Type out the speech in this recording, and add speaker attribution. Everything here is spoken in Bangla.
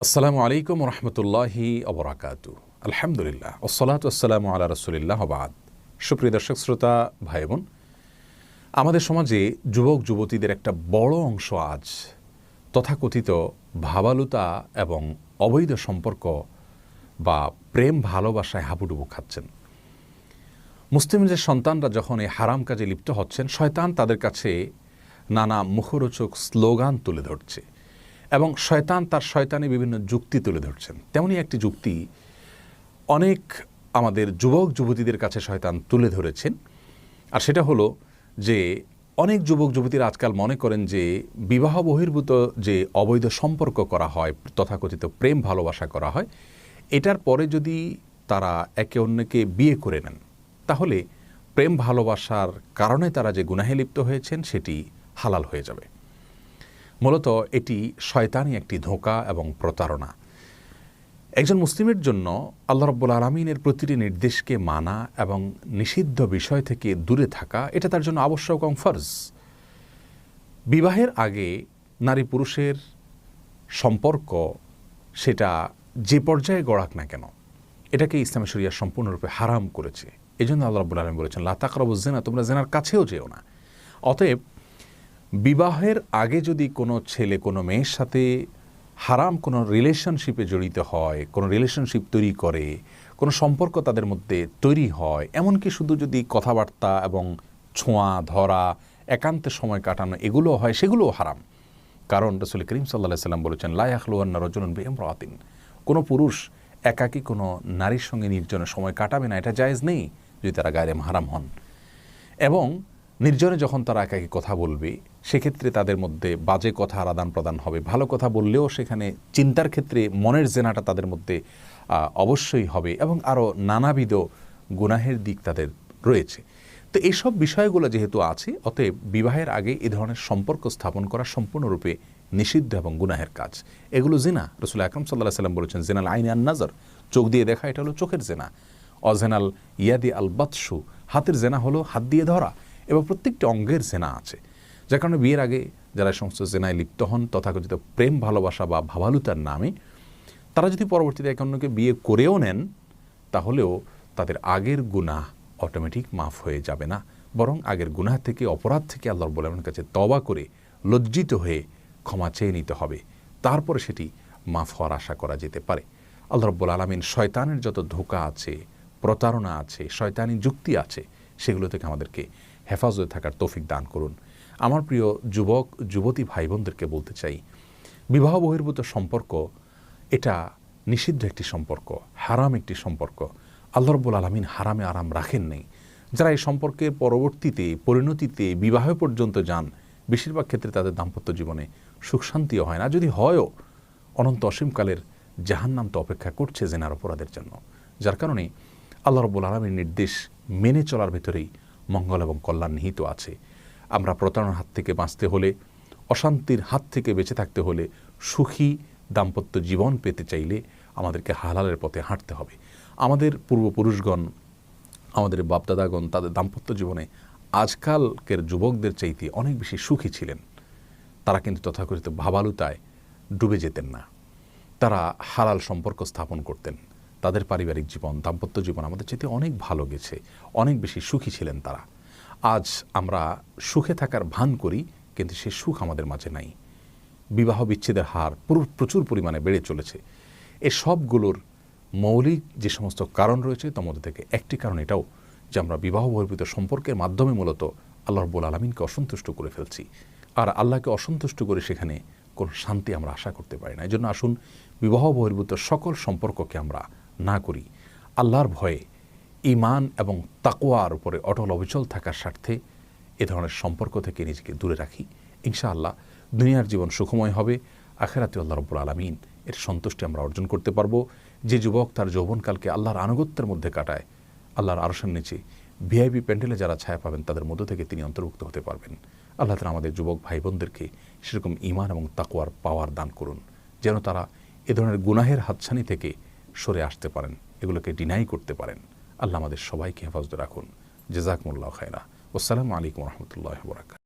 Speaker 1: আসসালামু আলাইকুম রহমতুল্লাহি অবরাকাতু। আলহামদুলিল্লাহ ওসসালাতু ওয়াসসালামু আলা রাসূলিল্লাহ বাদ। সুপ্রিয় দর্শক শ্রোতা ভাই বোন, আমাদের সমাজে যুবক যুবতীদের একটা বড় অংশ আজ তথাকথিত ভাবালুতা এবং অবৈধ সম্পর্ক বা প্রেম ভালোবাসায় হাবুডুবু খাচ্ছেন। মুসলিমদের সন্তানরা যখন এই হারাম কাজে লিপ্ত হচ্ছেন, শয়তান তাদের কাছে নানা মুখরোচক স্লোগান তুলে ধরছে এবং শয়তান তার শয়তানি বিভিন্ন যুক্তি তুলে ধরছেন। তেমনি একটি যুক্তি অনেক আমাদের যুবক যুবতীদের কাছে শয়তান তুলে ধরেছেন, আর সেটা হলো যে অনেক যুবক যুবতীরা আজকাল মনে করেন যে বিবাহ বহির্ভূত যে অবৈধ সম্পর্ক করা হয়, তথাকথিত প্রেম ভালোবাসা করা হয়, এটার পরে যদি তারা একে অন্যকে বিয়ে করে নেন তাহলে প্রেম ভালোবাসার কারণে তারা যে গুনাহে লিপ্ত হয়েছেন সেটি হালাল হয়ে যাবে। মূলত এটি শয়তানি একটি ধোঁকা এবং প্রতারণা। একজন মুসলিমের জন্য আল্লাহ রাব্বুল আলামিনের প্রতিটি নির্দেশকে মানা এবং নিষিদ্ধ বিষয় থেকে দূরে থাকা, এটা তার জন্য আবশ্যক এবং ফরজ। বিবাহের আগে নারী পুরুষের সম্পর্ক সেটা যে পর্যায়ে গড়াক না কেন, এটাকে ইসলামী শরিয়া সম্পূর্ণরূপে হারাম করেছে। এই জন্য আল্লাহ রাব্বুল আলামিন বলেছেন, লা তাকরাবুজ জিনা, তোমরা জিনার কাছেও যেও না। অতএব বিবাহের আগে যদি কোনো ছেলে কোনো মেয়ের সাথে হারাম কোনো রিলেশনশিপে জড়িত হয়, কোনো রিলেশনশিপ তৈরি করে, কোনো সম্পর্ক তাদের মধ্যে তৈরি হয়, এমনকি শুধু যদি কথাবার্তা এবং ছোঁয়া ধরা, একান্তে সময় কাটানো এগুলো হয়, সেগুলোও হারাম। কারণ রাসূল করিম সাল্লাল্লাহু আলাইহি ওয়াসাল্লাম বলেছেন, লা ইয়াখলুওয়ান্না রাজুলুন বিইমরাতিন, কোনো পুরুষ একাকী কোনো নারীর সঙ্গে নির্জনে সময় কাটাবে না, এটা জায়েজ নেই যদি তারা গায়রে মাহরাম হন। এবং নির্জনে যখন তারা একাকী কথা বলবে সেক্ষেত্রে তাদের মধ্যে বাজে কথা আদান প্রদান হবে, ভালো কথা বললেও সেখানে চিন্তার ক্ষেত্রে মনের জেনাটা তাদের মধ্যে অবশ্যই হবে এবং আরও নানাবিধ গুনাহের দিক তাদের রয়েছে। তো এইসব বিষয়গুলো যেহেতু আছে, অতএব বিবাহের আগে এ ধরনের সম্পর্ক স্থাপন করা সম্পূর্ণরূপে নিষিদ্ধ এবং গুনাহের কাজ। এগুলো জিনা। রাসূল আকরাম সাল্লাল্লাহু আলাইহি ওয়াসাল্লাম বলেছেন, জিনাল আইনি আন নাজর, চোখ দিয়ে দেখা, এটা হলো চোখের জেনা। অজেনাল ইয়াদি আল বাতশু, হাতের জেনা হলো হাত দিয়ে ধরা। এবং প্রত্যেকটি অঙ্গের জেনা আছে, যার কারণে বিয়ের আগে যারা সমস্ত জেনায় লিপ্ত হন তথাকথিত প্রেম ভালোবাসা বা ভাবালুতার নামে, তারা যদি পরবর্তীতে একে অন্যকে বিয়ে করেও নেন তাহলেও তাদের আগের গুনাহ অটোমেটিক মাফ হয়ে যাবে না, বরং আগের গুনাহ থেকে, অপরাধ থেকে আল্লাহ রাব্বুল আলামিনের কাছে তওবা করে লজ্জিত হয়ে ক্ষমা চেয়ে নিতে হবে, তারপরে সেটি মাফ হওয়ার আশা করা যেতে পারে। আল্লাহ রাব্বুল আলামিন শয়তানের যত ধোঁকা আছে, প্রতারণা আছে, শয়তানি যুক্তি আছে, সেগুলো থেকে আমাদেরকে হেফাজতে থাকার তৌফিক দান করুন। আমার প্রিয় যুবক যুবতী ভাই বোনদেরকে বলতে চাই, বিবাহ বহির্ভূত সম্পর্ক এটা নিষিদ্ধ একটি সম্পর্ক, হারাম একটি সম্পর্ক। আল্লাহ রাব্বুল আলামিন হারামে আরাম রাখেন নেই। যারা এই সম্পর্কের পরবর্তীতে পরিণতিতে বিবাহ পর্যন্ত যান, বেশিরভাগ ক্ষেত্রে তাদের দাম্পত্য জীবনে সুখ শান্তিও হয় না, যদি হয়ও অনন্ত অসীমকালের জাহান্নাম তো অপেক্ষা করছে জেনার অপরাধের জন্য। যার কারণে আল্লাহ রাব্বুল আলামিনের নির্দেশ মেনে চলার ভেতরেই মঙ্গল এবং কল্যাণ নিহিত আছে। আমরা প্রতারণার হাত থেকে বাঁচতে হলে, অশান্তির হাত থেকে বেঁচে থাকতে হলে, সুখী দাম্পত্য জীবন পেতে চাইলে আমাদেরকে হালালের পথে হাঁটতে হবে। আমাদের পূর্বপুরুষগণ, আমাদের বাপদাদাগণ তাদের দাম্পত্য জীবনে আজকালকের যুবকদের চাইতে অনেক বেশি সুখী ছিলেন। তারা কিন্তু তথাকথিত ভাবালুতায় ডুবে যেতেন না, তারা হালাল সম্পর্ক স্থাপন করতেন। তাদের পারিবারিক জীবন, দাম্পত্য জীবন আমাদের চাইতে অনেক ভালো গেছে, অনেক বেশি সুখী ছিলেন তারা। আজ আমরা সুখে থাকার ভান করি, কিন্তু সে সুখ আমাদের মাঝে নাই। বিবাহ বিচ্ছেদের হার প্রচুর পরিমাণে বেড়ে চলেছে। এ সবগুলোর মৌলিক যে সমস্ত কারণ রয়েছে তার মধ্যে থেকে একটি কারণ এটাও যে আমরা বিবাহ বহির্ভূত সম্পর্কের মাধ্যমে মূলত আল্লাহ রাব্বুল আলামিনকে অসন্তুষ্ট করে ফেলছি, আর আল্লাহকে অসন্তুষ্ট করে সেখানে কোনো শান্তি আমরা আশা করতে পারি না। এই জন্য আসুন বিবাহ বহির্ভূত সকল সম্পর্ককে আমরা না করি, আল্লাহর ভয়ে, ঈমান এবং তাকওয়ার উপরে অটল অবিচল থাকার স্বার্থে এ ধরনের সম্পর্ক থেকে নিজেকে দূরে রাখি। ইনশাআল্লাহ দুনিয়ার জীবন সুখময় হবে, আখিরাতে আল্লাহ রাব্বুল আলামিন এর সন্তুষ্টি আমরা অর্জন করতে পারবো। যে যুবক তার যৌবনকালকে আল্লাহর আনুগত্যের মধ্যে কাটায়, আল্লাহর আরশের নিচে ভিআইপি প্যান্ডেলে যারা ছায়া পাবেন তাদের মধ্য থেকে তিনি অন্তর্ভুক্ত হতে পারবেন। আল্লাহ তাআলা আমাদের যুবক ভাই বোনদেরকে সেরকম ঈমান এবং তাকওয়ার পাওয়ার দান করুন, যেন তারা এ ধরনের গুনাহের হাতছানি থেকে সরে আসতে পারেন, এগুলোকে ডিনাই করতে পারেন। আল্লাহ আমাদের সবাইকে হেফাজতে রাখুন। জাযাকুমুল্লাহু খায়রা। আসসালামু আলাইকুম ওয়া রাহমাতুল্লাহি ওয়া বারাকাতুহু।